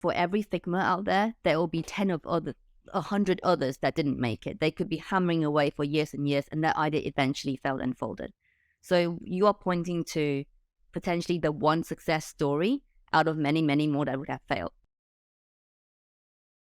for every Figma out there, there will be 100 others that didn't make it. They could be hammering away for years and years, and that idea eventually fell and folded. So you are pointing to potentially the one success story out of many, many more that would have failed.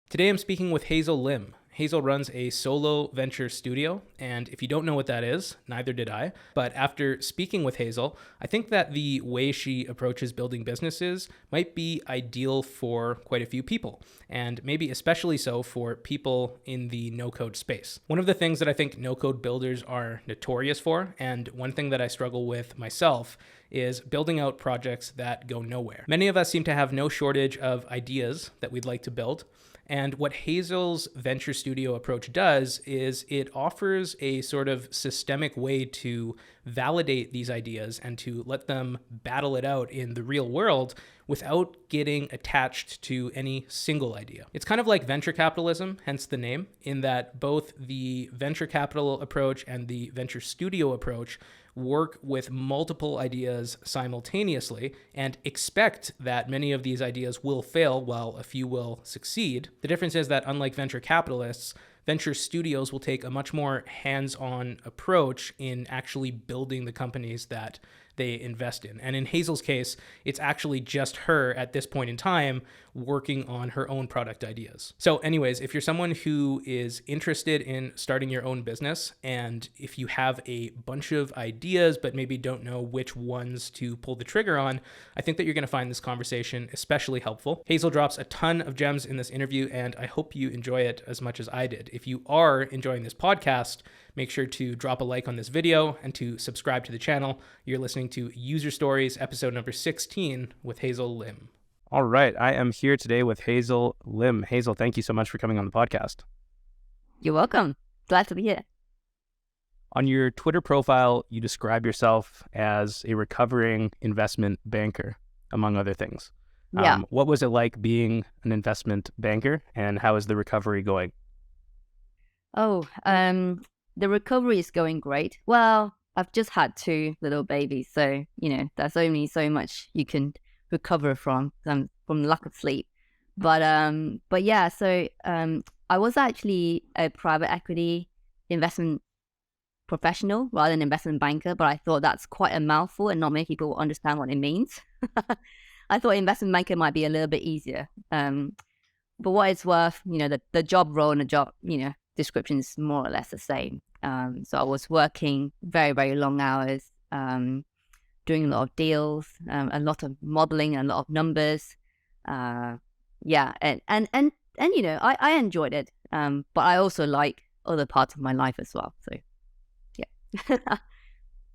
Today I'm speaking with Hazel Lim. Hazel runs a solo venture studio, and if you don't know what that is, neither did I. But after speaking with Hazel, I think that the way she approaches building businesses might be ideal for quite a few people, and maybe especially so for people in the no-code space. One of the things that I think no-code builders are notorious for, and one thing that I struggle with myself, is building out projects that go nowhere. Many of us seem to have no shortage of ideas that we'd like to build. And what Hazel's venture studio approach does is it offers a sort of systemic way to validate these ideas and to let them battle it out in the real world without getting attached to any single idea. It's kind of like venture capitalism, hence the name, in that both the venture capital approach and the venture studio approach work with multiple ideas simultaneously and expect that many of these ideas will fail while a few will succeed. The difference is that unlike venture capitalists, venture studios will take a much more hands-on approach in actually building the companies that they invest in. And in Hazel's case, it's actually just her at this point in time working on her own product ideas. So anyways, if you're someone who is interested in starting your own business, and if you have a bunch of ideas, but maybe don't know which ones to pull the trigger on, I think that you're going to find this conversation especially helpful. Hazel drops a ton of gems in this interview, and I hope you enjoy it as much as I did. If you are enjoying this podcast, make sure to drop a like on this video and to subscribe to the channel. You're listening to User Stories, episode number 16 with Hazel Lim. All right. I am here today with Hazel Lim. Hazel, thank you so much for coming on the podcast. You're welcome. Glad to be here. On your Twitter profile, you describe yourself as a recovering investment banker, among other things. Yeah. What was it like being an investment banker, and how is the recovery going? The recovery is going great. Well, I've just had 2 little babies, so, there's only so much you can recover from lack of sleep. But yeah, so I was actually a private equity investment professional rather than investment banker, but I thought that's quite a mouthful and not many people understand what it means. I thought investment banker might be a little bit easier. But what it's worth, the job role and the job, description is more or less the same. So I was working very, very long hours, doing a lot of deals, a lot of modeling, a lot of numbers. And I enjoyed it. But I also like other parts of my life as well. So, yeah.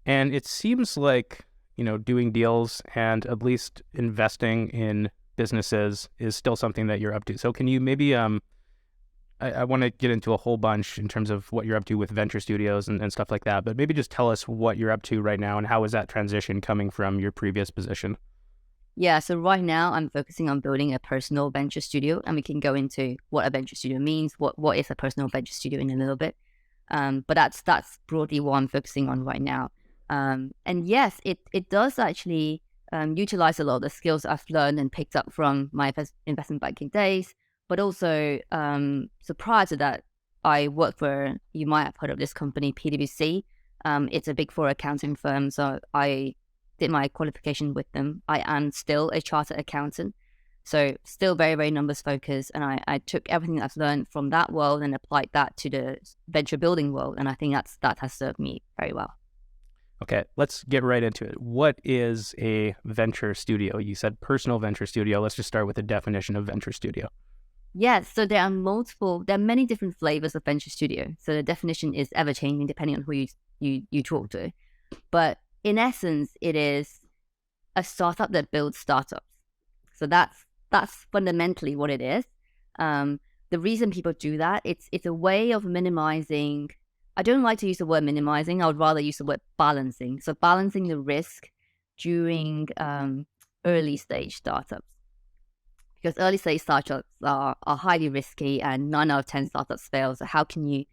And it seems like, doing deals and at least investing in businesses is still something that you're up to. So can you maybe, I want to get into a whole bunch in terms of what you're up to with venture studios and stuff like that, but maybe just tell us what you're up to right now and how is that transition coming from your previous position? Yeah, so right now I'm focusing on building a personal venture studio, and we can go into what a venture studio means, what is a personal venture studio in a little bit. But that's broadly what I'm focusing on right now. And yes, it does actually utilize a lot of the skills I've learned and picked up from my investment banking days. But also, so prior to that, I worked for, you might have heard of this company, PwC. It's a Big Four accounting firm. So I did my qualification with them. I am still a chartered accountant. So still very, very numbers focused. And I took everything I've learned from that world and applied that to the venture building world. And I think that has served me very well. Okay, let's get right into it. What is a venture studio? You said personal venture studio. Let's just start with the definition of venture studio. Yes, so there are many different flavors of venture studio. So the definition is ever changing depending on who you talk to. But in essence, it is a startup that builds startups. So that's fundamentally what it is. The reason people do that, it's a way of minimizing. I don't like to use the word minimizing. I would rather use the word balancing. So balancing the risk during early stage startups. Because early stage startups are highly risky, and 9 out of 10 startups fail. So how can you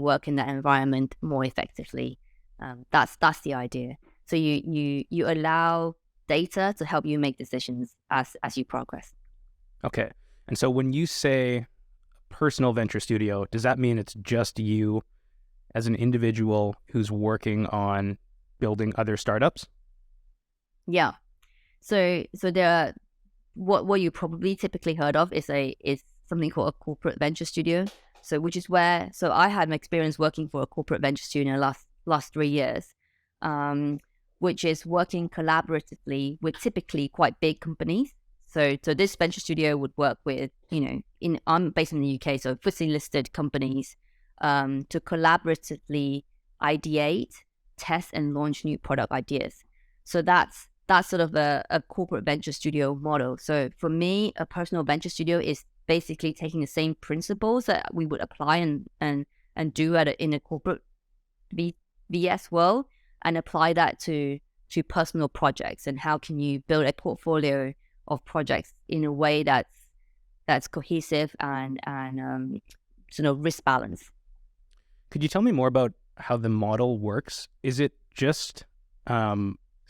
work in that environment more effectively? That's the idea. So you allow data to help you make decisions as you progress. Okay. And so when you say personal venture studio, does that mean it's just you as an individual who's working on building other startups? Yeah. So there are, what you probably typically heard of is something called a corporate venture studio. So which is where, so I had my experience working for a corporate venture studio in the last 3 years, um, which is working collaboratively with typically quite big companies. So this venture studio would work with, I'm based in the UK, so FTSE listed companies, to collaboratively ideate, test, and launch new product ideas. So that's sort of a corporate venture studio model. So for me, a personal venture studio is basically taking the same principles that we would apply and do in a corporate VS world, and apply that to personal projects. And how can you build a portfolio of projects in a way that's cohesive and sort of risk balance. Could you tell me more about how the model works? Is it just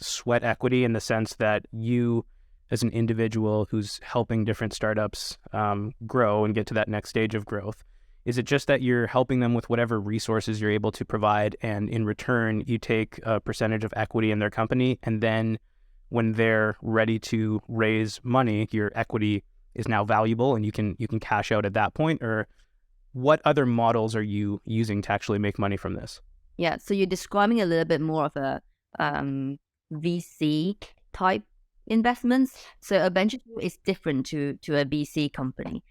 sweat equity in the sense that you, as an individual who's helping different startups grow and get to that next stage of growth, is it just that you're helping them with whatever resources you're able to provide, and in return, you take a percentage of equity in their company, and then when they're ready to raise money, your equity is now valuable and you can cash out at that point? Or what other models are you using to actually make money from this? Yeah, so you're describing a little bit more of a VC type investments. So a venture is different to a VC company,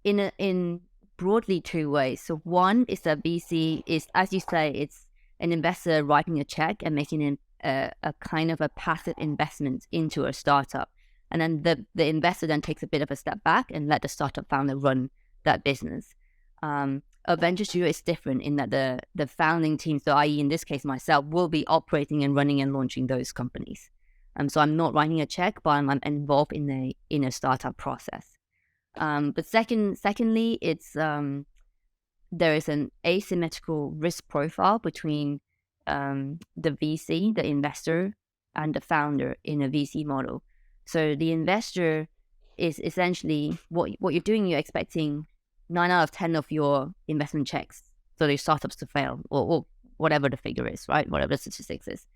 in broadly two ways. So one is that VC is, as you say, it's an investor writing a check and making a kind of a passive investment into a startup, and then the investor then takes a bit of a step back and let the startup founder run that business. A venture studio is different in that the founding team, so i.e. in this case myself, will be operating and running and launching those companies. So I'm not writing a check, but I'm involved in a startup process. But secondly, it's there is an asymmetrical risk profile between the VC, the investor, and the founder in a VC model. So the investor is essentially what you're doing. You're expecting 9 out of 10 of your investment checks, so your startups, to fail, or whatever the figure is, right? Whatever the statistics is.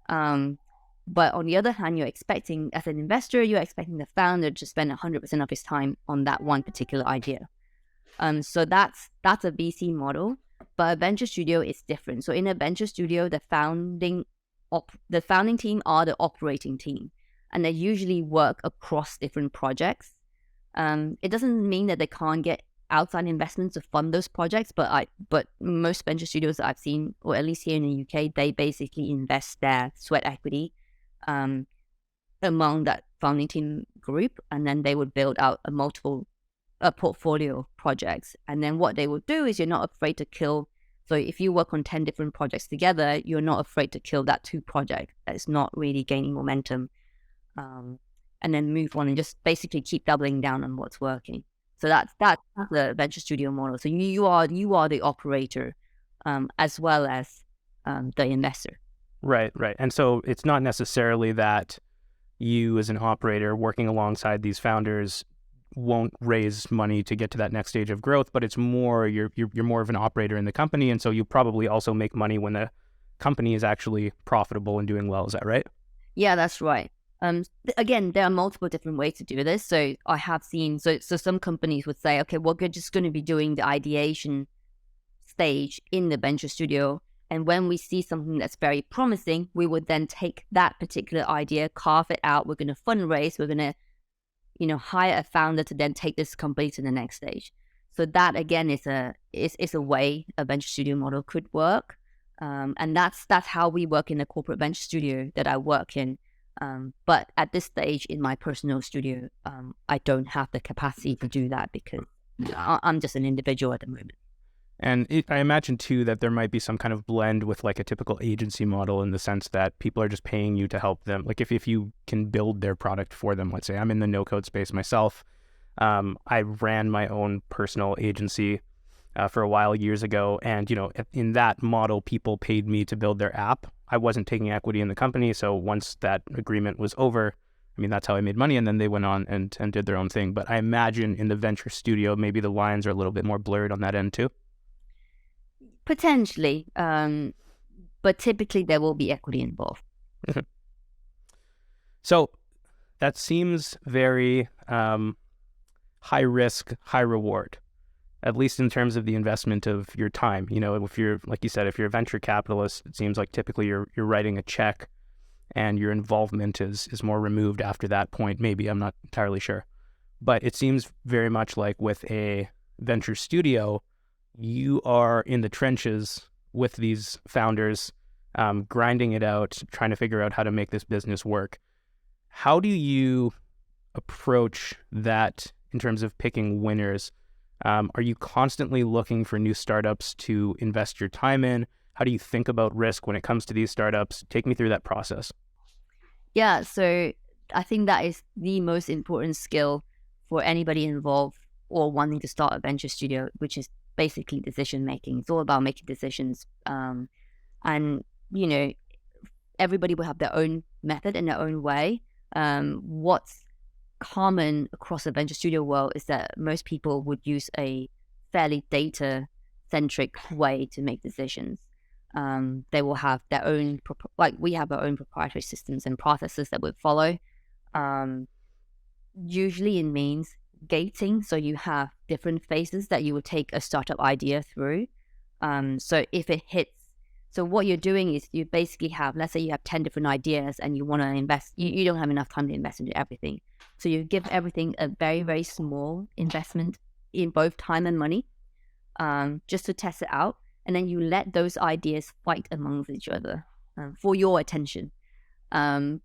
But on the other hand, you're expecting, as an investor, you're expecting the founder to spend 100% of his time on that one particular idea. So that's a VC model, but a venture studio is different. So in a venture studio, the founding team are the operating team, and they usually work across different projects. It doesn't mean that they can't get outside investments to fund those projects, but most venture studios that I've seen, or at least here in the UK, they basically invest their sweat equity among that founding team group, and then they would build out a portfolio of projects. And then what they would do is, you're not afraid to kill. So if you work on 10 different projects together, you're not afraid to kill that 2 project that's not really gaining momentum, and then move on and just basically keep doubling down on what's working. So that's the venture studio model. So you are the operator, as well as the investor. Right. And so it's not necessarily that you, as an operator working alongside these founders, won't raise money to get to that next stage of growth, but it's more you're more of an operator in the company, and so you probably also make money when the company is actually profitable and doing well. Is that right? Yeah, that's right. Again, there are multiple different ways to do this. So I have seen, so some companies would say, okay, well, we're just going to be doing the ideation stage in the venture studio. And when we see something that's very promising, we would then take that particular idea, carve it out. We're going to fundraise. We're going to, hire a founder to then take this company to the next stage. So that, again, is a way a venture studio model could work. And that's how we work in the corporate venture studio that I work in. But at this stage in my personal studio, I don't have the capacity to do that because I'm just an individual at the moment. And I imagine, too, that there might be some kind of blend with like a typical agency model, in the sense that people are just paying you to help them. Like if you can build their product for them. Let's say I'm in the no-code space myself. I ran my own personal agency for a while years ago. And, in that model, people paid me to build their app. I wasn't taking equity in the company. So once that agreement was over, I mean, that's how I made money. And then they went on and did their own thing. But I imagine in the venture studio, maybe the lines are a little bit more blurred on that end too. Potentially, but typically there will be equity involved. So that seems very high risk, high reward, at least in terms of the investment of your time. You know, if you're, like you said, if you're a venture capitalist, it seems like typically you're writing a check and your involvement is more removed after that point. Maybe, I'm not entirely sure. But it seems very much like with a venture studio, you are in the trenches with these founders, grinding it out, trying to figure out how to make this business work. How do you approach that in terms of picking winners? Are you constantly looking for new startups to invest your time in? How do you think about risk when it comes to these startups? Take me through that process. Yeah, so I think that is the most important skill for anybody involved or wanting to start a venture studio, which is basically decision making. It's all about making decisions. And, you know, everybody will have their own method in their own way. What's common across the venture studio world is that most people would use a fairly data-centric way to make decisions. They will have their own, we have our own proprietary systems and processes that we follow. Usually it means gating, so you have different phases that you would take a startup idea through. So if it hits, so what you're doing is you basically have, let's say you have 10 different ideas and you want to invest, you don't have enough time to invest into everything. So you give everything a very, very small investment in both time and money, just to test it out. And then you let those ideas fight amongst each other for your attention,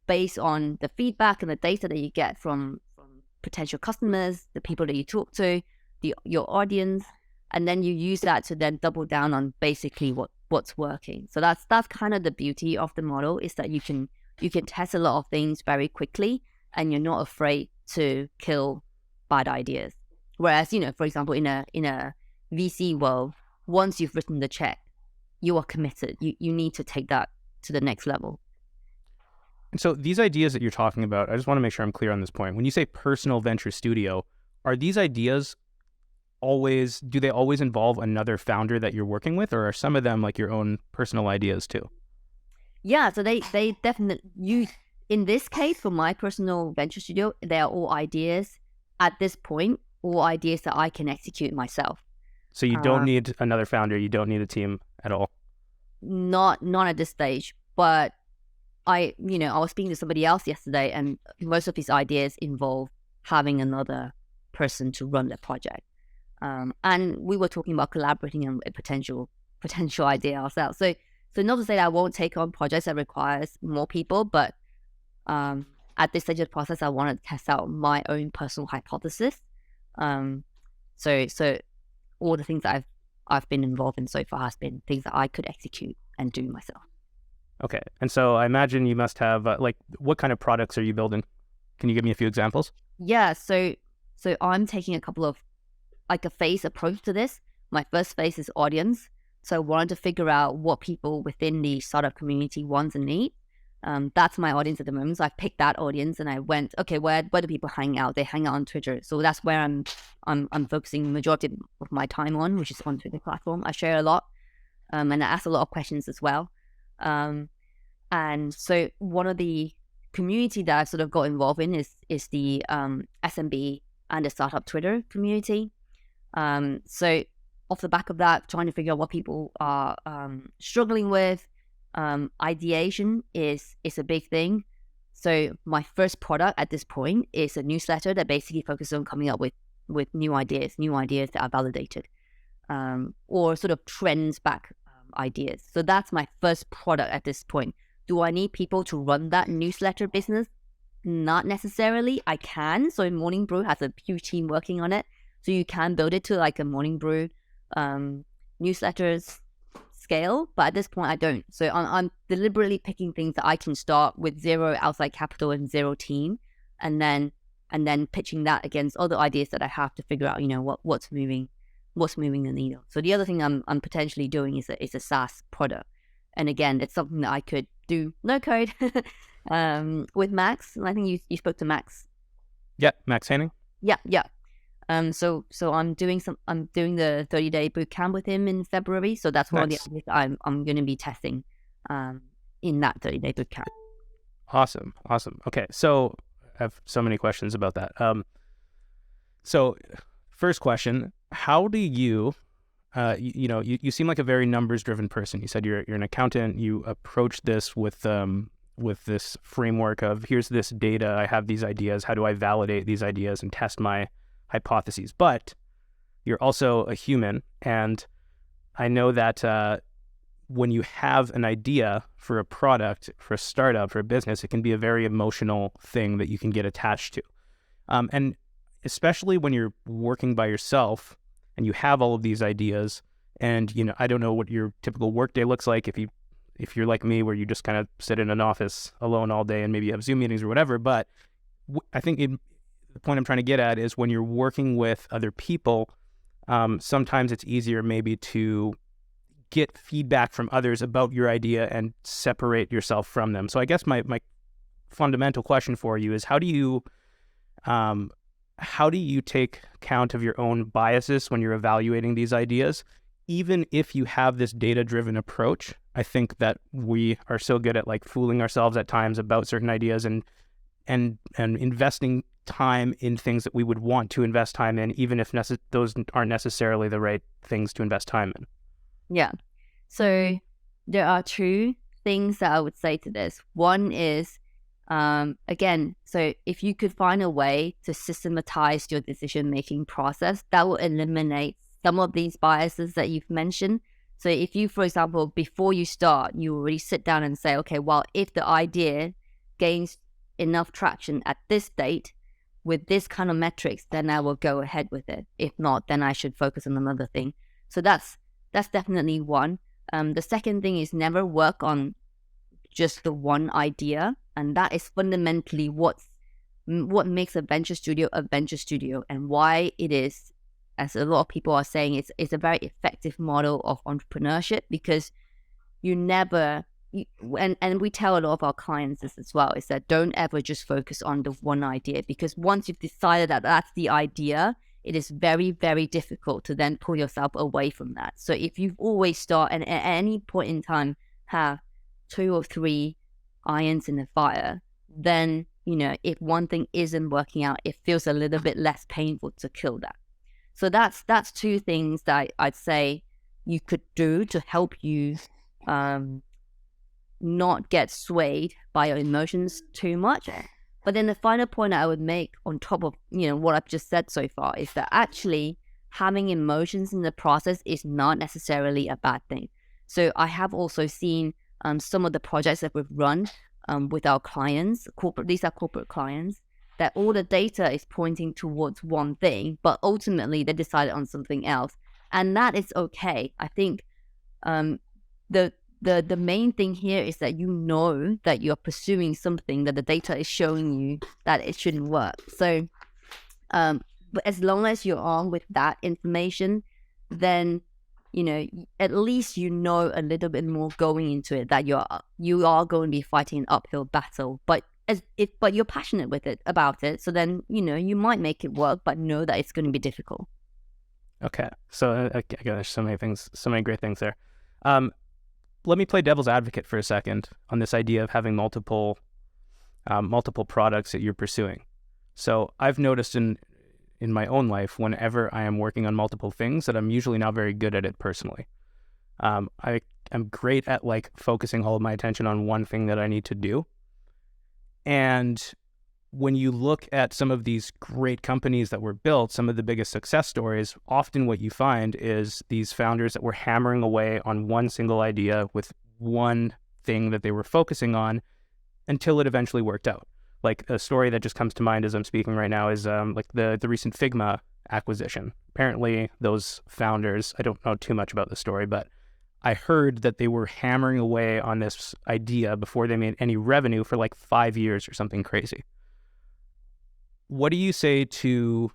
based on the feedback and the data that you get from potential customers, the people that you talk to, your audience, and then you use that to then double down on basically what's working. So that's kind of the beauty of the model, is that you can test a lot of things very quickly, and you're not afraid to kill bad ideas. Whereas, you know, for example, in a VC world, once you've written the check, you are committed. You need to take that to the next level. And so these ideas that you're talking about, I just want to make sure I'm clear on this point. When you say personal venture studio, are these ideas do they always involve another founder that you're working with, or are some of them like your own personal ideas too? Yeah, so they definitely, in this case, for my personal venture studio, they are all ideas at this point, all ideas that I can execute myself. So you don't need another founder, you don't need a team at all? Not at this stage, but I was speaking to somebody else yesterday, and most of his ideas involve having another person to run the project. And we were talking about collaborating on a potential idea ourselves. So not to say that I won't take on projects that requires more people, but at this stage of the process, I want to test out my own personal hypothesis. So all the things that I've been involved in so far has been things that I could execute and do myself. Okay. And so I imagine you must have, what kind of products are you building? Can you give me a few examples? Yeah. So I'm taking a couple of, like a phase approach to this. My first phase is audience. So I wanted to figure out what people within the startup community want and need. That's my audience at the moment. So I picked that audience and I went, okay, where do people hang out? They hang out on Twitter. So that's where I'm focusing the majority of my time on, which is on Twitter platform. I share a lot, and I ask a lot of questions as well. And so one of the community that I've sort of got involved in is the SMB and the startup Twitter community. So off the back of that, trying to figure out what people are struggling with. Ideation is a big thing. So my first product at this point is a newsletter that basically focuses on coming up with new ideas that are validated, or sort of trends back ideas. So that's my first product at this point. Do I need people to run that newsletter business? Not necessarily. I can. So Morning Brew has a huge team working on it. So you can build it to like a Morning Brew newsletters scale, but at this point I don't. So I'm deliberately picking things that I can start with zero outside capital and zero team, and then pitching that against other ideas that I have to figure out, what's moving the needle. So the other thing I'm potentially doing is a SaaS product, and again, it's something that I could do no code With Max, I think you spoke to Max. Yeah, Max Hanning. Yeah, yeah. So I'm doing the 30-day boot camp with him in February. So that's one of the Nice. ideas I'm going to be testing, in that 30-day boot camp. Awesome. Okay, so I have so many questions about that. So first question: how do you, you seem like a very numbers driven person. You said you're an accountant. You approach this with this framework of, here's this data, I have these ideas. How do I validate these ideas and test my hypotheses? But you're also a human, and I know that when you have an idea for a product, for a startup, for a business, it can be a very emotional thing that you can get attached to. And especially when you're working by yourself and you have all of these ideas, and, I don't know what your typical workday looks like if you're like me, where you just kind of sit in an office alone all day and maybe you have Zoom meetings or whatever. But I think the point I'm trying to get at is, when you're working with other people, sometimes it's easier maybe to get feedback from others about your idea and separate yourself from them. So I guess my fundamental question for you is, how do you take account of your own biases when you're evaluating these ideas? Even if you have this data-driven approach, I think that we are so good at like fooling ourselves at times about certain ideas and investing time in things that we would want to invest time in, even if those aren't necessarily the right things to invest time in. Yeah. So there are two things that I would say to this. One is, again, so if you could find a way to systematize your decision-making process, that will eliminate some of these biases that you've mentioned. So if you, for example, before you start, you already sit down and say, okay, well, if the idea gains enough traction at this date with this kind of metrics, then I will go ahead with it. If not, then I should focus on another thing. So that's definitely one. The second thing is, never work on just the one idea, and that is fundamentally what makes a venture studio, and why it is, as a lot of people are saying, it's a very effective model of entrepreneurship, because you never, and we tell a lot of our clients this as well, is that don't ever just focus on the one idea, because once you've decided that that's the idea, it is very, very difficult to then pull yourself away from that. So if you've always start and at any point in time have 2 or 3 irons in the fire, then, if one thing isn't working out, it feels a little bit less painful to kill that. So that's 2 things that I'd say you could do to help you not get swayed by your emotions too much. But then the final point I would make on top of, what I've just said so far, is that actually having emotions in the process is not necessarily a bad thing. So I have also seen some of the projects that we've run with our clients, these are corporate clients, that all the data is pointing towards one thing, but ultimately they decided on something else. And that is okay. I think the main thing here is that that you're pursuing something that the data is showing you that it shouldn't work. So, but as long as you're on with that information, then, at least a little bit more going into it, that you are going to be fighting an uphill battle, but you're passionate about it. So then, you might make it work, but know that it's going to be difficult. Okay. So again, there's so many great things there. Let me play devil's advocate for a second on this idea of having multiple products that you're pursuing. So I've noticed in my own life, whenever I am working on multiple things, that I'm usually not very good at it personally. I'm great at like focusing all of my attention on one thing that I need to do. And when you look at some of these great companies that were built, some of the biggest success stories, often what you find is these founders that were hammering away on one single idea with one thing that they were focusing on until it eventually worked out. Like a story that just comes to mind as I'm speaking right now is like the recent Figma acquisition. Apparently those founders, I don't know too much about the story, but I heard that they were hammering away on this idea before they made any revenue for like 5 years or something crazy. What do you say to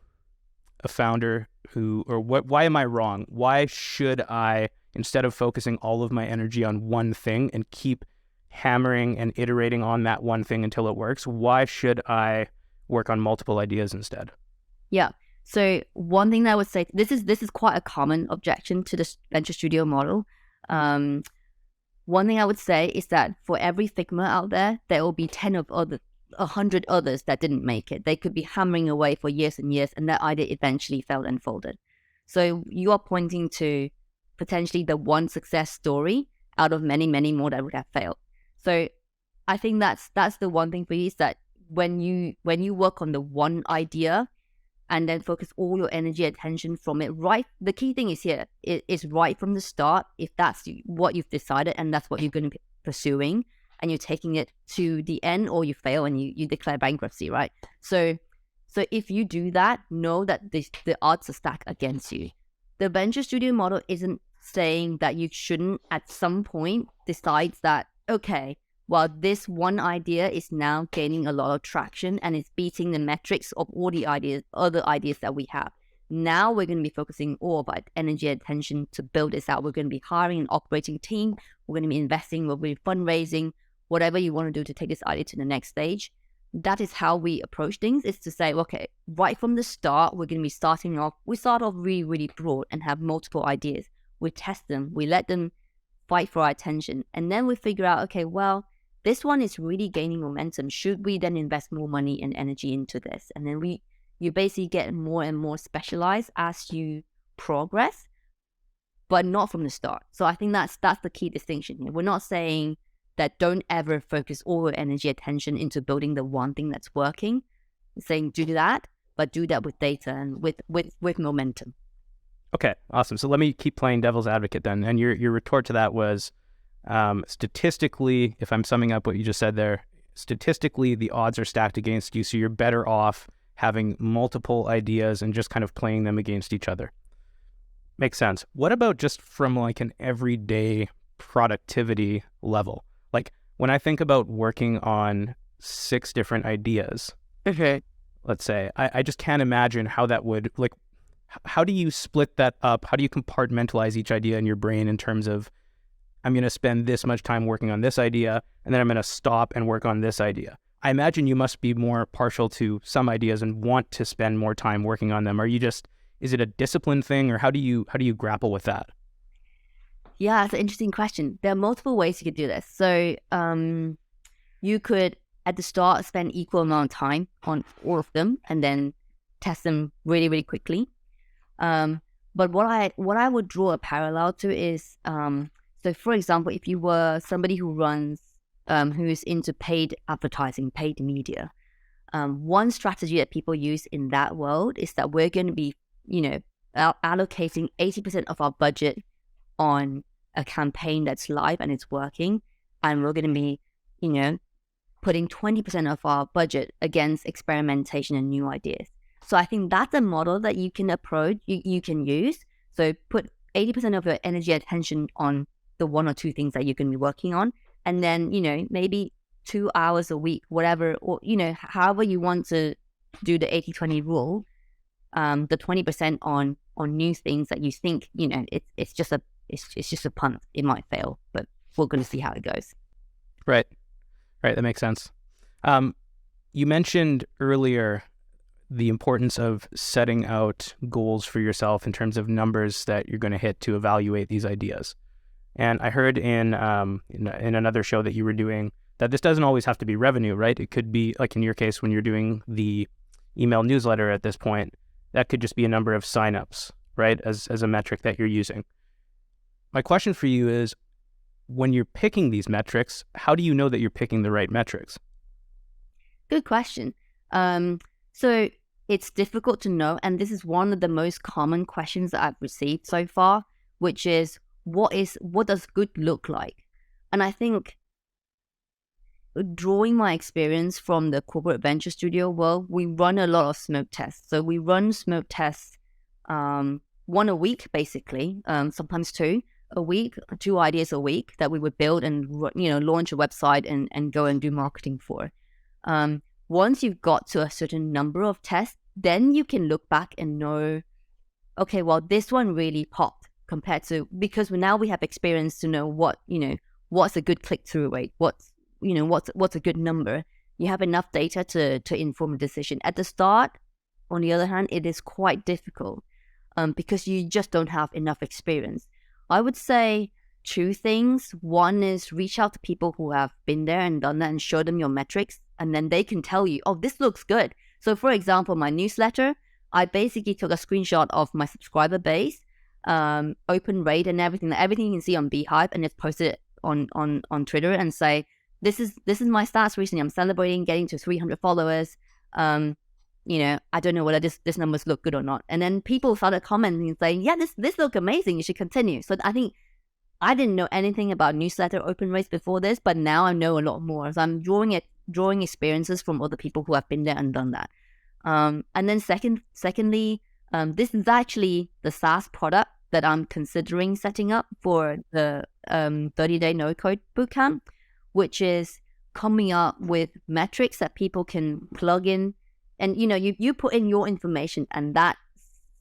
a founder why am I wrong? Why should I, instead of focusing all of my energy on one thing and keep hammering and iterating on that one thing until it works? Why should I work on multiple ideas instead? Yeah. So one thing that I would say, this is quite a common objection to the venture studio model. One thing I would say is that for every Figma out there, there will be 100 others that didn't make it. They could be hammering away for years and years, and that idea eventually failed and folded. So you are pointing to potentially the one success story out of many, many more that would have failed. So I think that's the one thing for you, is that when you work on the one idea and then focus all your energy, attention from it, right? The key thing is here, it is right from the start. If that's what you've decided and that's what you're going to be pursuing, and you're taking it to the end, or you fail and you declare bankruptcy, right? So if you do that, know that the odds are stacked against you. The venture studio model isn't saying that you shouldn't at some point decide that, okay, well, this one idea is now gaining a lot of traction and it's beating the metrics of all the other ideas that we have. Now we're going to be focusing all of our energy and attention to build this out. We're going to be hiring an operating team. We're going to be investing. We'll be fundraising, whatever you want to do to take this idea to the next stage. That is how we approach things, is to say, okay, right from the start, we're going to be starting off. We start off really, really broad and have multiple ideas. We test them. We let them fight for our attention. And then we figure out, okay, well, this one is really gaining momentum. Should we then invest more money and energy into this? And then you basically get more and more specialized as you progress, but not from the start. So I think that's the key distinction here. We're not saying that don't ever focus all your energy, attention into building the one thing that's working. We're saying do that, but do that with data and with momentum. Okay, awesome. So let me keep playing devil's advocate then. And your retort to that was, statistically, if I'm summing up what you just said there, statistically, the odds are stacked against you. So you're better off having multiple ideas and just kind of playing them against each other. Makes sense. What about just from like an everyday productivity level? Like when I think about working on 6 different ideas, let's say, I just can't imagine how that would, like, how do you split that up? How do you compartmentalize each idea in your brain in terms of, I'm going to spend this much time working on this idea, and then I'm going to stop and work on this idea? I imagine you must be more partial to some ideas and want to spend more time working on them. Are you just, is it a discipline thing, or how do you grapple with that? Yeah, that's an interesting question. There are multiple ways you could do this. So you could, at the start, spend equal amount of time on all of them and then test them really, really quickly. But what I would draw a parallel to is, so for example, if you were somebody who runs, who is into paid advertising, paid media, one strategy that people use in that world is that we're going to be, allocating 80% of our budget on a campaign that's live and it's working, and we're going to be, putting 20% of our budget against experimentation and new ideas. So I think that's a model that you can approach, you can use. So put 80% of your energy attention on the 1 or 2 things that you can be working on, and then, maybe 2 hours a week, whatever, or, however you want to do the 80-20 rule, the 20% on new things that you think, it's just a punt. It might fail, but we're going to see how it goes. Right. That makes sense. You mentioned earlier the importance of setting out goals for yourself in terms of numbers that you're going to hit to evaluate these ideas. And I heard in another show that you were doing that this doesn't always have to be revenue, right? It could be, like in your case, when you're doing the email newsletter at this point, that could just be a number of signups, right? As a metric that you're using. My question for you is, when you're picking these metrics, how do you know that you're picking the right metrics? Good question. So it's difficult to know, and this is one of the most common questions that I've received so far, which is, what does good look like? And I think, drawing my experience from the corporate venture studio world, we run a lot of smoke tests. So we run smoke tests, 1 a week, basically, sometimes 2 a week, 2 ideas a week that we would build and, launch a website and go and do marketing for. Once you've got to a certain number of tests, then you can look back and know, okay, well, this one really popped compared to, because now we have experience to know what what's a good click-through rate, what's a good number. You have enough data to inform a decision. At the start, on the other hand, it is quite difficult because you just don't have enough experience. I would say two things. One is reach out to people who have been there and done that and show them your metrics, and then they can tell you, oh, this looks good. So for example, my newsletter, I basically took a screenshot of my subscriber base, open rate and everything you can see on Beehive, and just post it on Twitter and say, this is my stats recently. I'm celebrating getting to 300 followers. I don't know whether this numbers look good or not. And then people started commenting and saying, yeah, this look amazing. You should continue. So I think I didn't know anything about newsletter open rates before this, but now I know a lot more. So I'm drawing experiences from other people who have been there and done that. And then secondly, this is actually the SaaS product that I'm considering setting up for the 30-day no-code bootcamp, which is coming up with metrics that people can plug in. And, you put in your information and that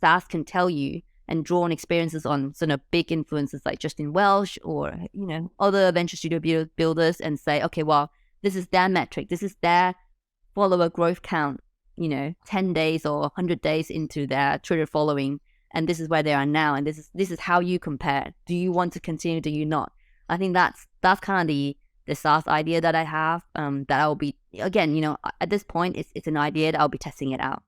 SaaS can tell you and draw on experiences on sort of big influencers like Justin Welsh or, other venture studio builders and say, okay, well, this is their metric. This is their follower growth count, 10 days or 100 days into their Twitter following. And this is where they are now. And this is how you compare. Do you want to continue? Do you not? I think that's kind of the SaaS idea that I have, that I'll be, again, at this point, it's an idea that I'll be testing it out.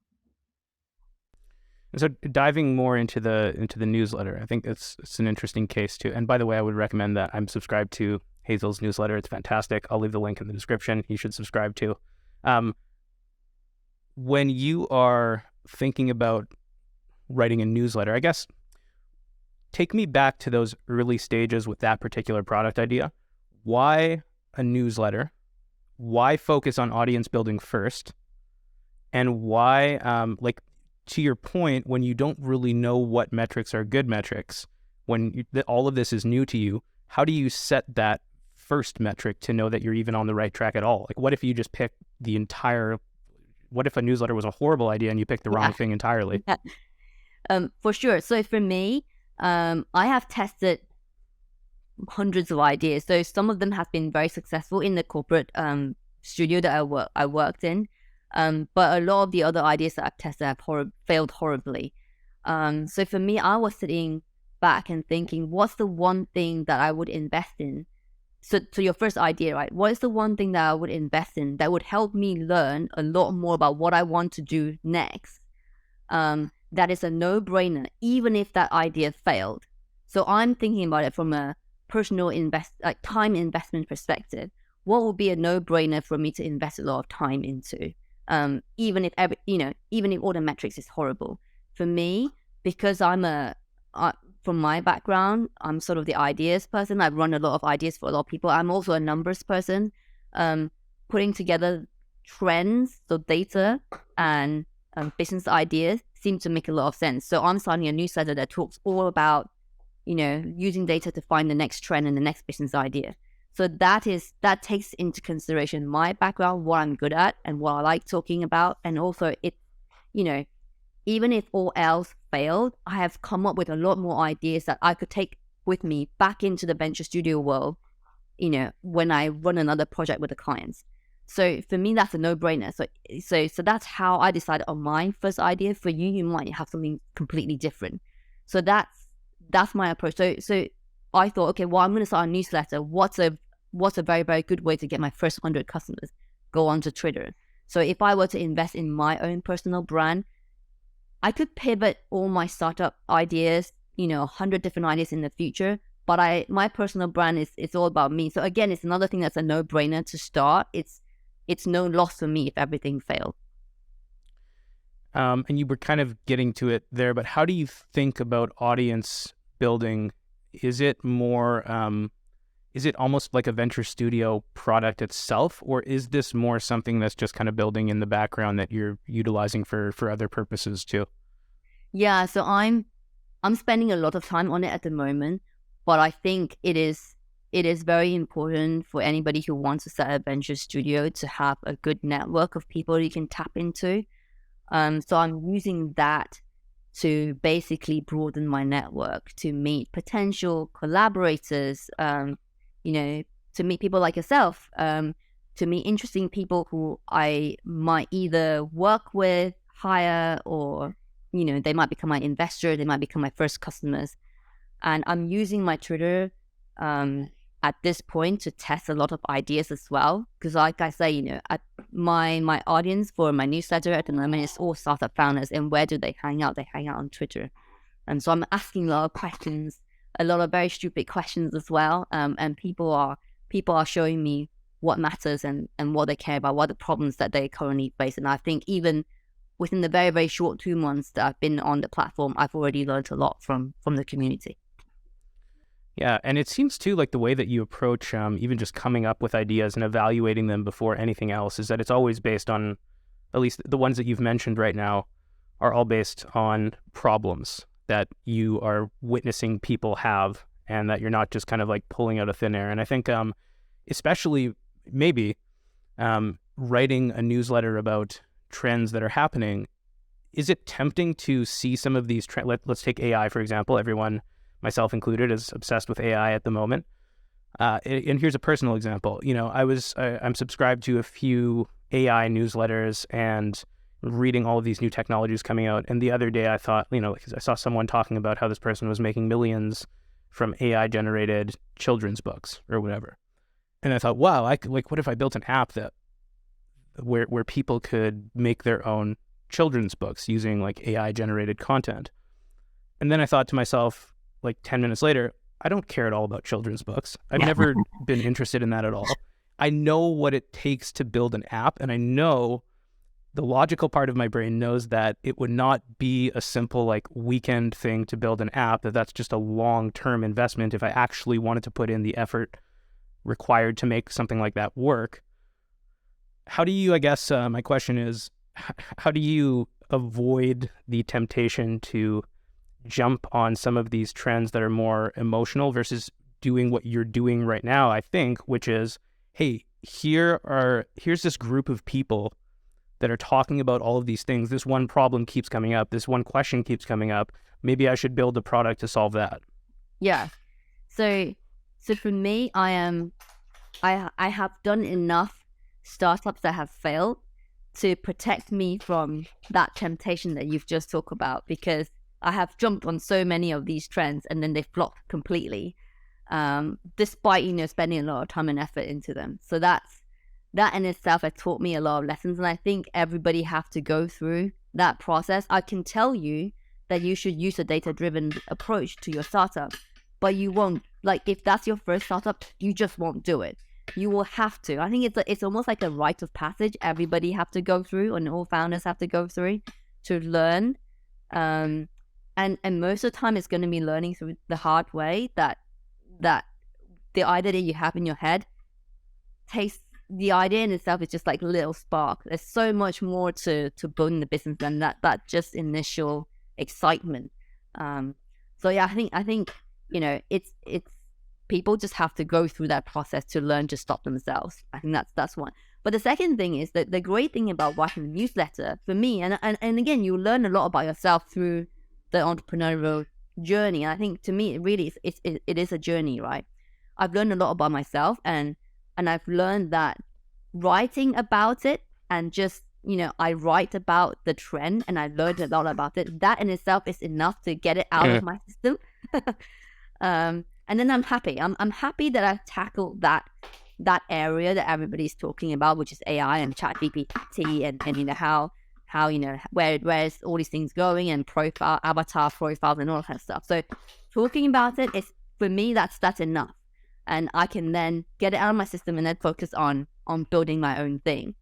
And so diving more into the newsletter, I think it's an interesting case too. And by the way, I would recommend that. I'm subscribed to Hazel's newsletter. It's fantastic. I'll leave the link in the description. You should subscribe to. When you are thinking about writing a newsletter, I guess, take me back to those early stages with that particular product idea. Why a newsletter? Why focus on audience building first? And why, to your point, when you don't really know what metrics are good metrics, when all of this is new to you, how do you set that first metric to know that you're even on the right track at all? Like, what if you just pick what if a newsletter was a horrible idea and you picked the wrong thing entirely? For sure. So for me, I have tested hundreds of ideas. So some of them have been very successful in the corporate studio that I worked in. But a lot of the other ideas that I've tested have failed horribly. So for me, I was sitting back and thinking, what's the one thing that I would invest in? So to your first idea, right? What is the one thing that I would invest in that would help me learn a lot more about what I want to do next? That is a no-brainer, even if that idea failed. So I'm thinking about it from a personal time investment perspective. What would be a no-brainer for me to invest a lot of time into? Even if all the metrics is horrible. For me, because from my background, I'm sort of the ideas person. I've run a lot of ideas for a lot of people. I'm also a numbers person. Putting together trends, so data and business ideas seem to make a lot of sense. So I'm starting a newsletter that talks all about, using data to find the next trend and the next business idea. So that takes into consideration my background, what I'm good at and what I like talking about. And also even if all else failed, I have come up with a lot more ideas that I could take with me back into the venture studio world, when I run another project with the clients. So for me, that's a no-brainer. So that's how I decided on my first idea. For you, you might have something completely different. So that's my approach. So I thought, okay, well, I'm going to start a newsletter. What's a very, very good way to get my first 100 customers? Go onto Twitter. So if I were to invest in my own personal brand, I could pivot all my startup ideas, 100 different ideas in the future. But my personal brand it's all about me. So again, it's another thing that's a no-brainer to start. It's no loss for me if everything failed. And you were kind of getting to it there, but how do you think about audience building? Is it more, is it almost like a venture studio product itself, or is this more something that's just kind of building in the background that you're utilizing for other purposes too? Yeah, so I'm spending a lot of time on it at the moment, but I think it is very important for anybody who wants to start a venture studio to have a good network of people you can tap into. So I'm using that to basically broaden my network, to meet potential collaborators, to meet people like yourself, to meet interesting people who I might either work with, hire, or, they might become my investor, they might become my first customers. And I'm using my Twitter at this point to test a lot of ideas as well. Because like I say, at my audience for my newsletter at the moment is all startup founders. And where do they hang out? They hang out on Twitter. And so I'm asking a lot of questions, a lot of very stupid questions as well. And people are showing me what matters and what they care about, what are the problems that they currently face. And I think even within the very, very short 2 months that I've been on the platform, I've already learned a lot from the community. Yeah, and it seems too like the way that you approach even just coming up with ideas and evaluating them before anything else is that it's always based on, at least the ones that you've mentioned right now, are all based on problems that you are witnessing people have, and that you're not just kind of like pulling out of thin air. And I think especially maybe writing a newsletter about trends that are happening, is it tempting to see some of these trends? Let's take AI, for example. Everyone, myself included, is obsessed with AI at the moment. And here's a personal example. I'm subscribed to a few AI newsletters and reading all of these new technologies coming out. And the other day I thought, because I saw someone talking about how this person was making millions from AI generated children's books or whatever. And I thought, wow, what if I built an app that where people could make their own children's books using like AI generated content? And then I thought to myself, like 10 minutes later, I don't care at all about children's books. I've never been interested in that at all. I know what it takes to build an app, and I know the logical part of my brain knows that it would not be a simple like weekend thing to build an app, that's just a long-term investment if I actually wanted to put in the effort required to make something like that work. How do you, I guess my question is, how do you avoid the temptation to jump on some of these trends that are more emotional versus doing what you're doing right now, I think, which is, hey, here's this group of people that are talking about all of these things. This one problem keeps coming up. This one question keeps coming up. Maybe I should build a product to solve that. Yeah. So for me, I have done enough startups that have failed to protect me from that temptation that you've just talked about, because I have jumped on so many of these trends and then they flopped completely, despite, spending a lot of time and effort into them. So that in itself has taught me a lot of lessons. And I think everybody have to go through that process. I can tell you that you should use a data-driven approach to your startup, but you won't. Like, if that's your first startup, you just won't do it. You will have to. I think it's almost like a rite of passage everybody have to go through, and all founders have to go through to learn. And most of the time it's going to be learning through the hard way that the idea that you have in your head the idea in itself is just like a little spark. There's so much more to building the business than that just initial excitement. So yeah, I think it's people just have to go through that process to learn to stop themselves. I think that's one. But the second thing is that the great thing about writing a newsletter for me, and again, you learn a lot about yourself through the entrepreneurial journey. And I think to me, it really it is a journey, right? I've learned a lot about myself, and I've learned that writing about it and just, I write about the trend and I learned a lot about it. That in itself is enough to get it out of my system. And then I'm happy. I'm happy that I've tackled that area that everybody's talking about, which is AI and ChatGPT and how where's all these things going, and avatar profiles and all that kind of stuff. So talking about it is, for me, that's enough. And I can then get it out of my system and then focus on building my own thing.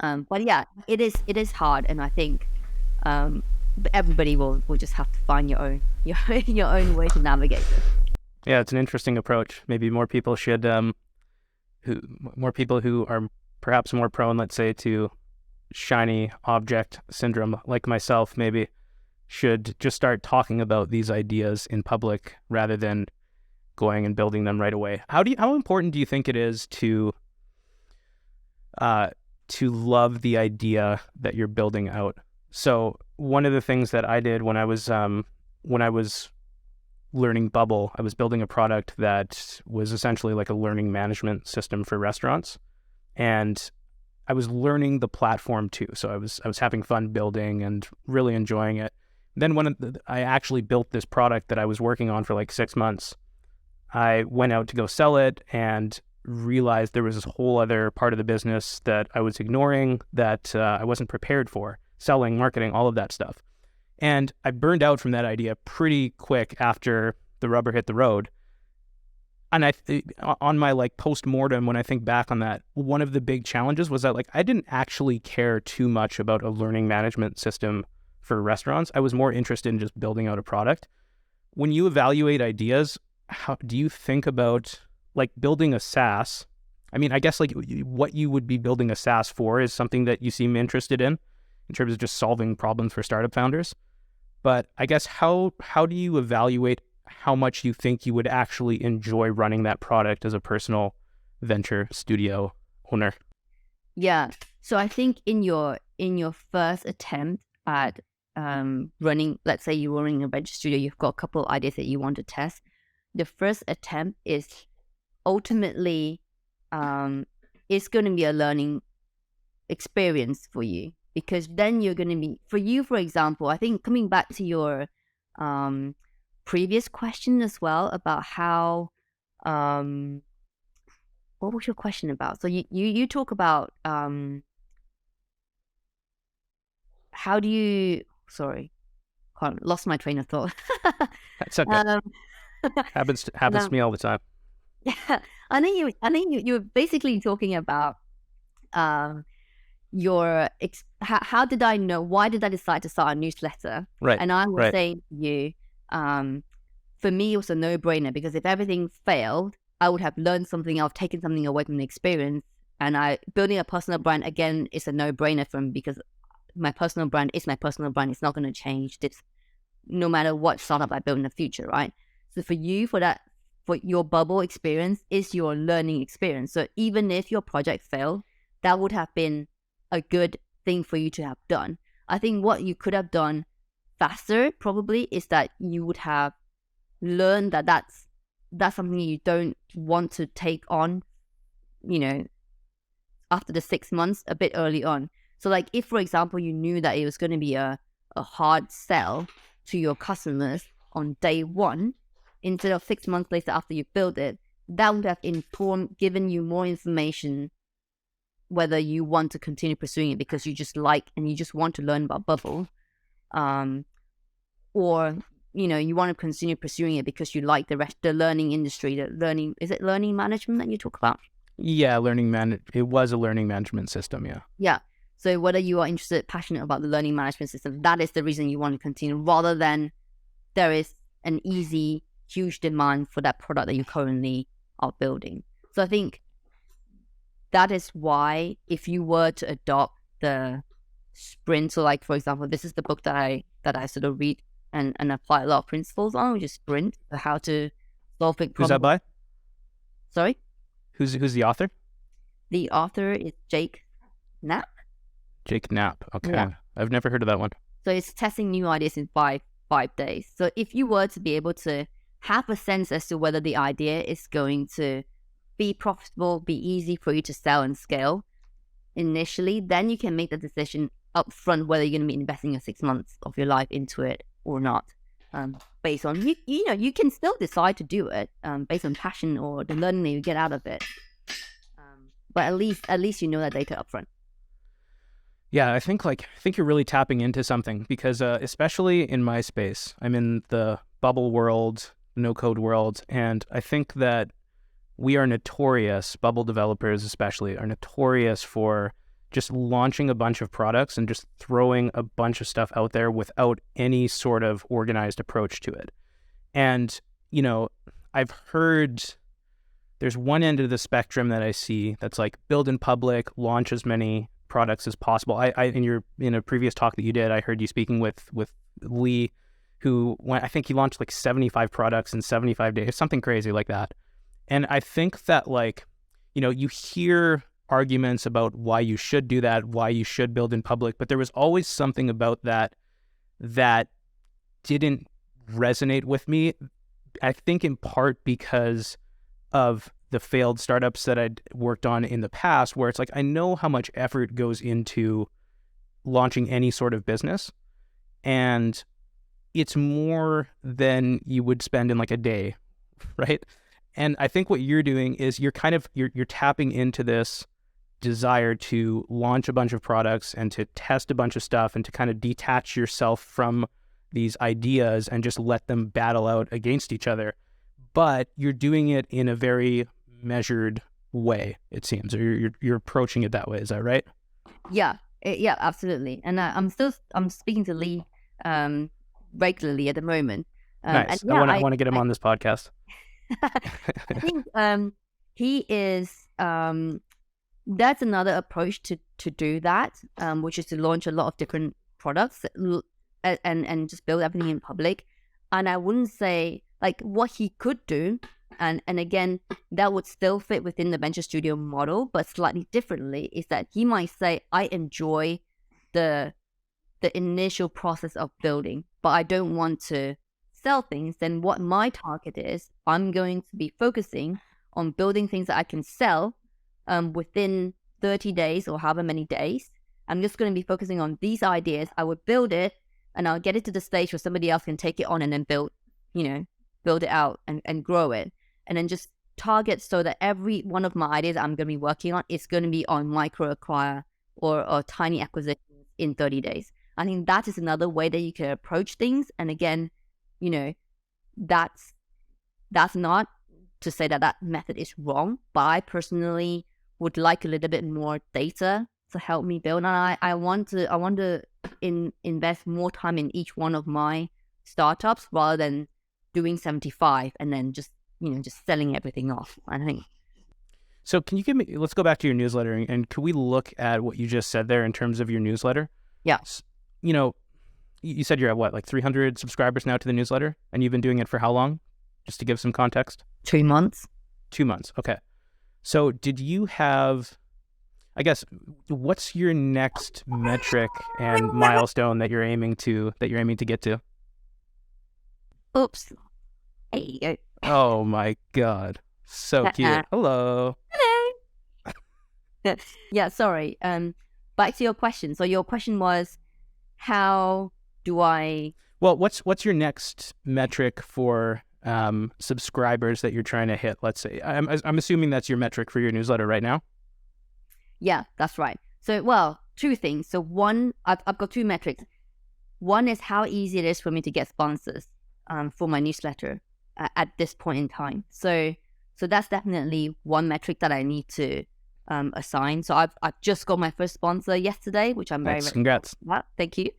But yeah, it is hard, and I think everybody will just have to find your own way to navigate it. Yeah, it's an interesting approach. Maybe more people should, who are perhaps more prone, let's say, to shiny object syndrome, like myself, maybe should just start talking about these ideas in public rather than going and building them right away. How important do you think it is to love the idea that you're building out? So one of the things that I did when I was learning bubble, I was building a product that was essentially like a learning management system for restaurants. And I was learning the platform too. So I was having fun building and really enjoying it. Then when I actually built this product that I was working on for like 6 months, I went out to go sell it and realized there was this whole other part of the business that I was ignoring, that I wasn't prepared for. Selling, marketing, all of that stuff. And I burned out from that idea pretty quick after the rubber hit the road. And on my like post-mortem, when I think back on that, one of the big challenges was that like I didn't actually care too much about a learning management system for restaurants. I was more interested in just building out a product. When you evaluate ideas, how do you think about like building a SaaS? I mean, I guess like what you would be building a SaaS for is something that you seem interested in terms of just solving problems for startup founders. But I guess how do you evaluate how much you think you would actually enjoy running that product as a personal venture studio owner? Yeah. So I think in your first attempt at running, let's say you're running a venture studio, you've got a couple of ideas that you want to test. The first attempt is ultimately it's going to be a learning experience for you, because then you're going to be, for you, for example, I think coming back to your previous question as well about how, what was your question about? So you talk about how do you, sorry, lost my train of thought. That's okay. Happens to me all the time. Yeah, I think you were basically talking about how did I know, why did I decide to start a newsletter? Right. And I was right. saying to you, for me it was a no-brainer, because if everything failed, I would have learned something else, taken something away from the experience. And building a personal brand, again, is a no-brainer for me, because my personal brand is my personal brand. It's not going to change. It's no matter what startup I build in the future, right? So for you, for your bubble experience is your learning experience. So even if your project failed, that would have been a good thing for you to have done. I think what you could have done faster probably is that you would have learned that that's something you don't want to take on, after the 6 months, a bit early on. So like if, for example, you knew that it was going to be a hard sell to your customers on day one, instead of 6 months later after you build it, that would have given you more information whether you want to continue pursuing it because you just like and you just want to learn about bubble, or you want to continue pursuing it because you like the learning industry. Is it learning management that you talk about? Yeah, it was a learning management system. Yeah. So whether you are passionate about the learning management system, that is the reason you want to continue, rather than there is an easy, huge demand for that product that you currently are building. So I think that is why, if you were to adopt the sprint, so like, for example, this is the book that I sort of read and apply a lot of principles on, which is Sprint, how to solve big problems. Who's that by? Sorry? Who's the author? The author is Jake Knapp. Jake Knapp. Okay. Yeah. I've never heard of that one. So it's testing new ideas in five days. So if you were to be able to have a sense as to whether the idea is going to be profitable, be easy for you to sell and scale initially, then you can make the decision up front whether you're going to be investing your 6 months of your life into it or not. Based on, you can still decide to do it based on passion or the learning that you get out of it. But at least you know that data up front. Yeah, I think you're really tapping into something, because especially in my space, I'm in the bubble world, no code world, and I think that we are notorious, bubble developers especially, are notorious for just launching a bunch of products and just throwing a bunch of stuff out there without any sort of organized approach to it. And, I've heard there's one end of the spectrum that I see that's like build in public, launch as many products as possible. In a previous talk that you did, I heard you speaking with Lee, who I think he launched like 75 products in 75 days, something crazy like that. And I think that you hear arguments about why you should do that, why you should build in public, but there was always something about that didn't resonate with me, I think in part because of the failed startups that I'd worked on in the past, where it's like I know how much effort goes into launching any sort of business, and it's more than you would spend in like a day, right? And I think what you're doing is you're tapping into this desire to launch a bunch of products and to test a bunch of stuff and to kind of detach yourself from these ideas and just let them battle out against each other. But you're doing it in a very measured way, it seems, or you're approaching it that way. Is that right? Yeah, yeah, absolutely. And I'm speaking to Lee regularly at the moment. Nice. And yeah, I want to get him on this podcast. I think he is. That's another approach to do that, which is to launch a lot of different products and just build everything in public. And I wouldn't say like what he could do, and again that would still fit within the venture studio model, but slightly differently, is that he might say, I enjoy the initial process of building, but I don't want to sell things. Then what my target is, I'm going to be focusing on building things that I can sell within 30 days or however many days. I'm just going to be focusing on these ideas. I would build it and I'll get it to the stage where somebody else can take it on and then build it out and grow it. And then just target so that every one of my ideas I'm going to be working on is going to be on micro acquire or tiny acquisitions in 30 days. I think that is another way that you can approach things. And again, that's not to say that method is wrong, but I personally would like a little bit more data to help me build. And I want to invest more time in each one of my startups rather than doing 75 and then just selling everything off, I think. So can you let's go back to your newsletter, and can we look at what you just said there in terms of your newsletter? Yeah. You said you're at what, like 300 subscribers now to the newsletter, and you've been doing it for how long? Just to give some context. 2 months. 2 months. Okay. So did you have, I guess, what's your next metric and milestone that you're aiming to get to? Oops. There you go. Oh my God. So cute. Hello. Hello. Yeah, sorry. Back to your question. So your question was, how do I... Well, what's your next metric for subscribers that you're trying to hit? Let's say I'm assuming that's your metric for your newsletter right now. Yeah, that's right. So, well, two things. So one, I've got two metrics. One is how easy it is for me to get sponsors for my newsletter at this point in time. So that's definitely one metric that I need to assign. So I've just got my first sponsor yesterday, which I'm very congrats. Well, thank you.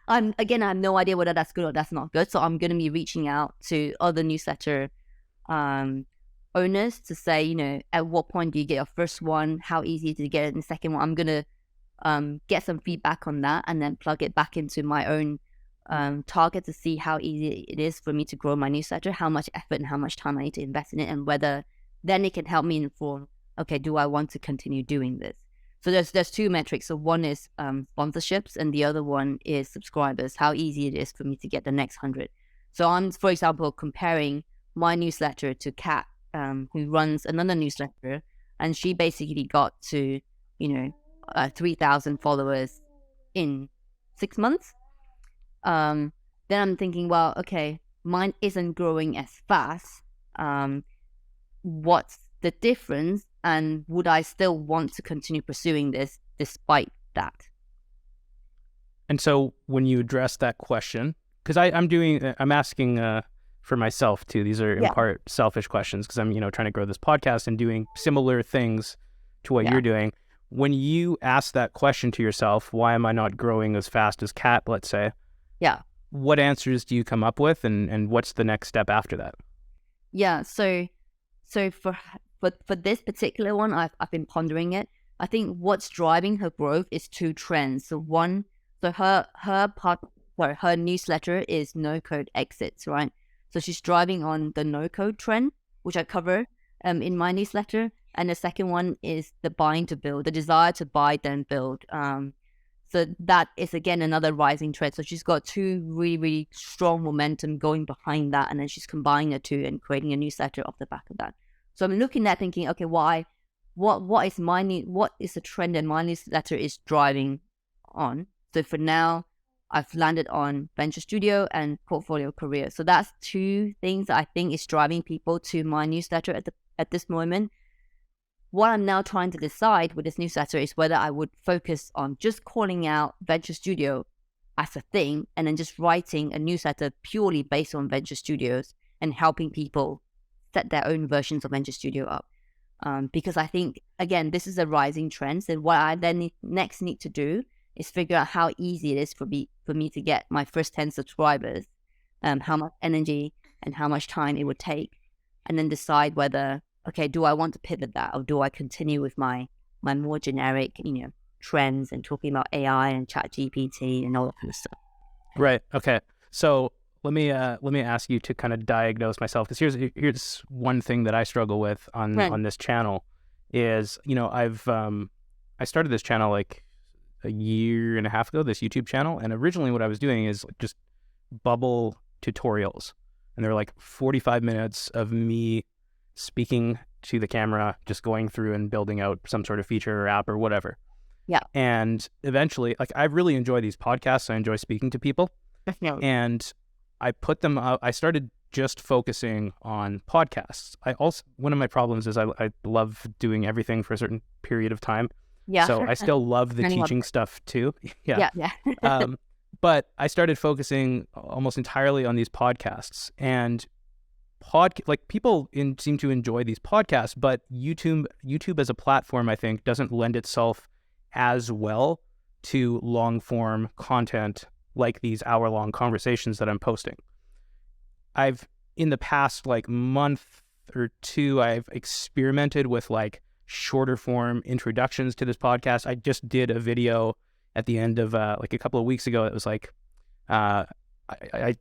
I have no idea whether that's good or that's not good. So I'm going to be reaching out to other newsletter owners to say, at what point do you get your first one? How easy to get it in the second one? I'm going to get some feedback on that and then plug it back into my own target to see how easy it is for me to grow my newsletter, how much effort and how much time I need to invest in it, and whether then it can help me inform, okay, do I want to continue doing this? So there's two metrics. So one is sponsorships, and the other one is subscribers, how easy it is for me to get the next 100. So I'm, for example, comparing my newsletter to Kat, who runs another newsletter, and she basically got to, 3,000 followers in 6 months. Then I'm thinking, well, okay, mine isn't growing as fast. What's the difference? And would I still want to continue pursuing this despite that? And so when you address that question, because I'm asking for myself too. These are in part selfish questions because I'm, trying to grow this podcast and doing similar things to what you're doing. When you ask that question to yourself, why am I not growing as fast as Kat, let's say? Yeah. What answers do you come up with, and what's the next step after that? Yeah. So for this particular one, I've been pondering it. I think what's driving her growth is two trends. So one, her newsletter is no code exits, right? So she's driving on the no code trend, which I cover in my newsletter. And the second one is the buying to build, the desire to buy then build. So that is, again, another rising trend. So she's got two really, really strong momentum going behind that. And then she's combining the two and creating a newsletter off the back of that. So I'm looking at thinking, okay, what is the trend that my newsletter is driving on? So for now, I've landed on Venture Studio and Portfolio Career. So that's two things that I think is driving people to my newsletter at this moment. What I'm now trying to decide with this newsletter is whether I would focus on just calling out Venture Studio as a thing and then just writing a newsletter purely based on Venture Studios and helping people set their own versions of Venture Studio up. Because I think, again, this is a rising trend. And what I then next need to do is figure out how easy it is for me to get my first 10 subscribers, how much energy and how much time it would take, and then decide whether, okay, do I want to pivot that, or do I continue with my more generic, trends and talking about AI and ChatGPT and all that kind of stuff. Right. Okay. So let me ask you to kind of diagnose myself, because here's one thing that I struggle with on this channel is, I started this channel like a year and a half ago, this YouTube channel, and originally what I was doing is just bubble tutorials, and they're like 45 minutes of me speaking to the camera, just going through and building out some sort of feature or app or whatever. Yeah. And eventually, like, I really enjoy these podcasts. I enjoy speaking to people. Definitely. And I put them out. I started just focusing on podcasts. One of my problems is I love doing everything for a certain period of time. Yeah. So I still love the teaching stuff too. Yeah. But I started focusing almost entirely on these podcasts, and people seem to enjoy these podcasts, but YouTube as a platform, I think, doesn't lend itself as well to long form content like these hour-long conversations that I'm posting. I've, in the past like month or two, I've experimented with like shorter form introductions to this podcast. I just did a video at the end of like a couple of weeks ago. It was like, I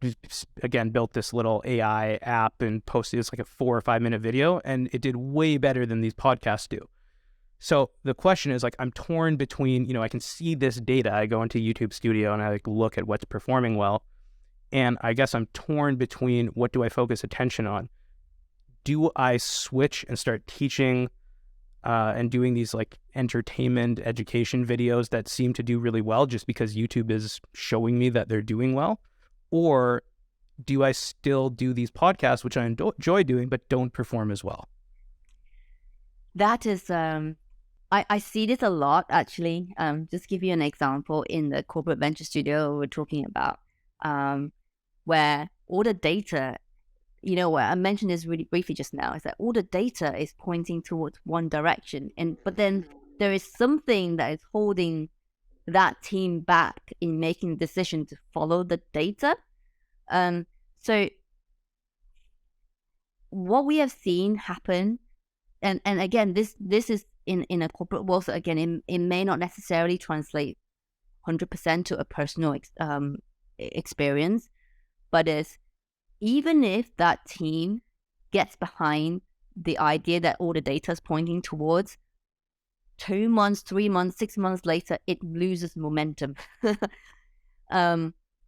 again built this little AI app and posted. It's like a 4 or 5 minute video, and it did way better than these podcasts do. So the question is, like, I'm torn between, I can see this data. I go into YouTube Studio and I like look at what's performing well, and I guess I'm torn between what do I focus attention on? Do I switch and start teaching and doing these like entertainment education videos that seem to do really well just because YouTube is showing me that they're doing well? Or do I still do these podcasts, which I enjoy doing, but don't perform as well? That is, I see this a lot, actually. Just give you an example in the corporate venture studio we're talking about, where all the data, where I mentioned this really briefly just now, is that all the data is pointing towards one direction. But then there is something that is holding that team back in making the decision to follow the data. So what we have seen happen, and again, this is in a corporate world, so again, it may not necessarily translate 100% to a personal experience, but is even if that team gets behind the idea that all the data is pointing towards, 2 months, 3 months, 6 months later, it loses momentum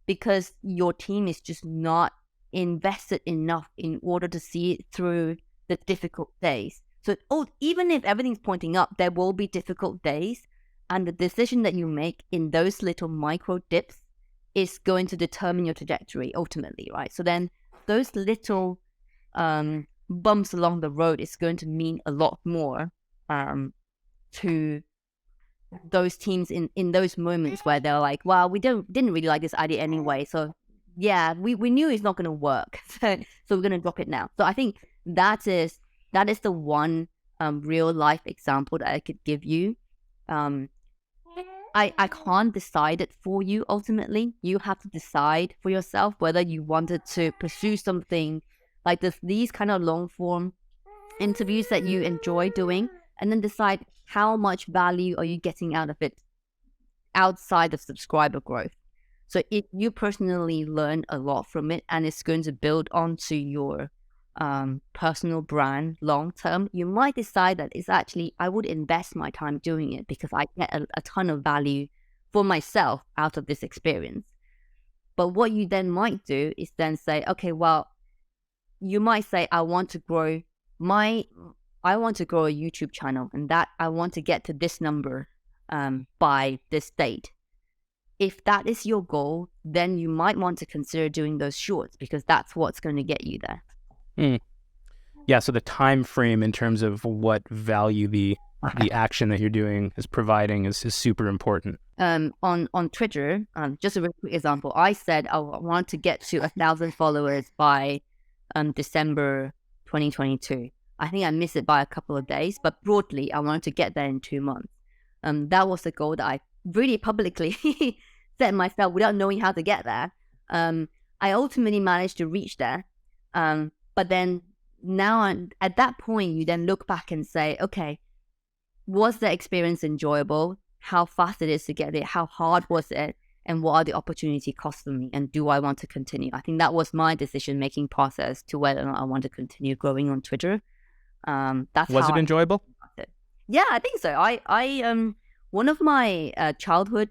because your team is just not invested enough in order to see it through the difficult days. So even if everything's pointing up, there will be difficult days, and the decision that you make in those little micro dips is going to determine your trajectory ultimately, right? So then those little bumps along the road is going to mean a lot more to those teams in those moments where they're like, well, we didn't really like this idea anyway, so yeah, we knew it's not going to work, so we're going to drop it now. So I think that is the one real life example that I could give you. I can't decide it for you. Ultimately, you have to decide for yourself whether you wanted to pursue something like these kind of long form interviews that you enjoy doing, and then decide how much value are you getting out of it outside of subscriber growth. So if you personally learn a lot from it and it's going to build onto your personal brand long term, you might decide that it's actually, I would invest my time doing it because I get a ton of value for myself out of this experience. But what you then might do is then say, okay, well, you might say, I want to grow a YouTube channel, and that I want to get to this number by this date. If that is your goal, then you might want to consider doing those shorts, because that's what's going to get you there. Yeah, so the time frame in terms of what value the action that you're doing is providing is super important. On Twitter, just a really quick example, I said I want to get to 1,000 followers by December 2022. I think I missed it by a couple of days, but broadly, I wanted to get there in 2 months. That was a goal that I really publicly set myself without knowing how to get there. I ultimately managed to reach there. But then now at that point, you then look back and say, okay, was the experience enjoyable? How fast it is to get it? How hard was it? And what are the opportunity costs for me? And do I want to continue? I think that was my decision-making process to whether or not I want to continue growing on Twitter. Was it enjoyable? Yeah, I think so. I one of my childhood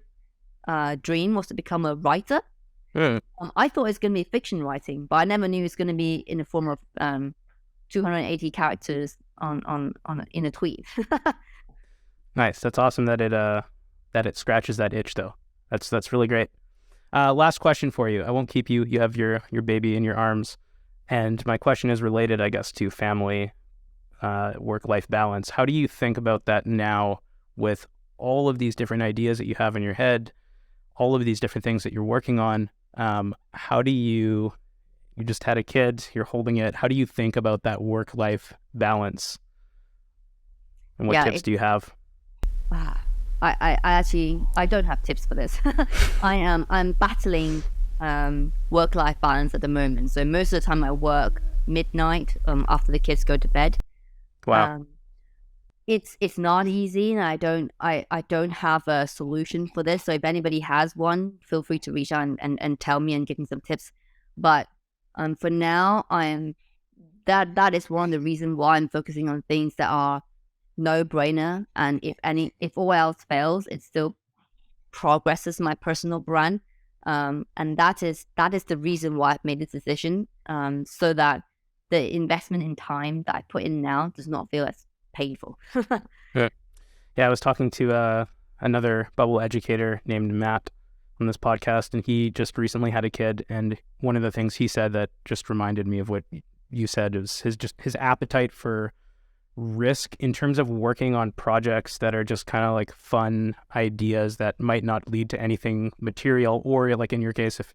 dream was to become a writer. I thought it was going to be fiction writing, but I never knew it was going to be in the form of 280 characters in a tweet. Nice. That's awesome that it scratches that itch, though. That's really great. Last question for you. I won't keep you. You have your baby in your arms, and my question is related, I guess, to family, work-life balance. How do you think about that now with all of these different ideas that you have in your head, all of these different things that you're working on? How do you just had a kid, you're holding it. How do you think about that work-life balance? And what tips do you have? I actually don't have tips for this. I'm battling work-life balance at the moment. So most of the time I work midnight after the kids go to bed. Wow. It's not easy, and I don't have a solution for this. So if anybody has one, feel free to reach out and tell me and give me some tips. But for now, that is one of the reasons why I'm focusing on things that are no-brainer, and if all else fails, it still progresses my personal brand, and that is the reason why I've made this decision, so that the investment in time that I put in now does not feel as painful. Yeah, I was talking to another bubble educator named Matt on this podcast, and he just recently had a kid, and one of the things he said that just reminded me of what you said is his appetite for risk in terms of working on projects that are just kind of like fun ideas that might not lead to anything material, or like in your case, if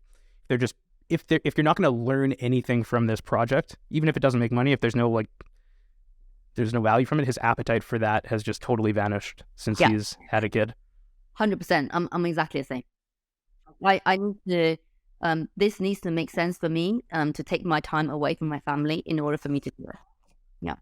you're not going to learn anything from this project, even if it doesn't make money, if there's no value from it, his appetite for that has just totally vanished since he's had a kid. 100%. I'm exactly the same. I need to this needs to make sense for me to take my time away from my family in order for me to do it. Yeah.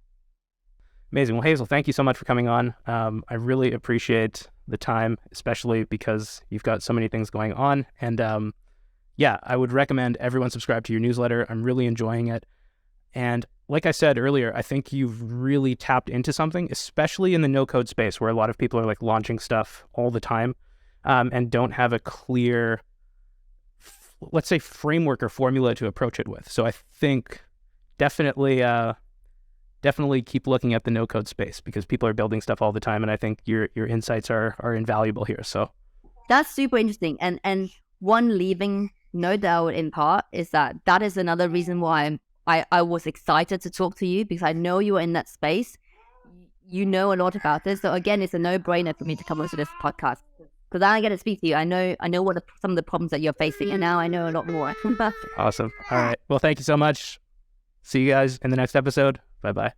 Amazing. Well, Hazel, thank you so much for coming on. I really appreciate the time, especially because you've got so many things going on. And I would recommend everyone subscribe to your newsletter. I'm really enjoying it. And like I said earlier, I think you've really tapped into something, especially in the no-code space, where a lot of people are like launching stuff all the time and don't have a clear, let's say, framework or formula to approach it with. So I think definitely keep looking at the no-code space, because people are building stuff all the time, and I think your insights are invaluable here. So that's super interesting. And one leaving note that I would impart is that is another reason why I was excited to talk to you, because I know you are in that space. You know a lot about this. So again, it's a no-brainer for me to come onto this podcast, because I get to speak to you. I know what some of the problems that you're facing, and now I know a lot more. Awesome. All right. Well, thank you so much. See you guys in the next episode. Bye-bye.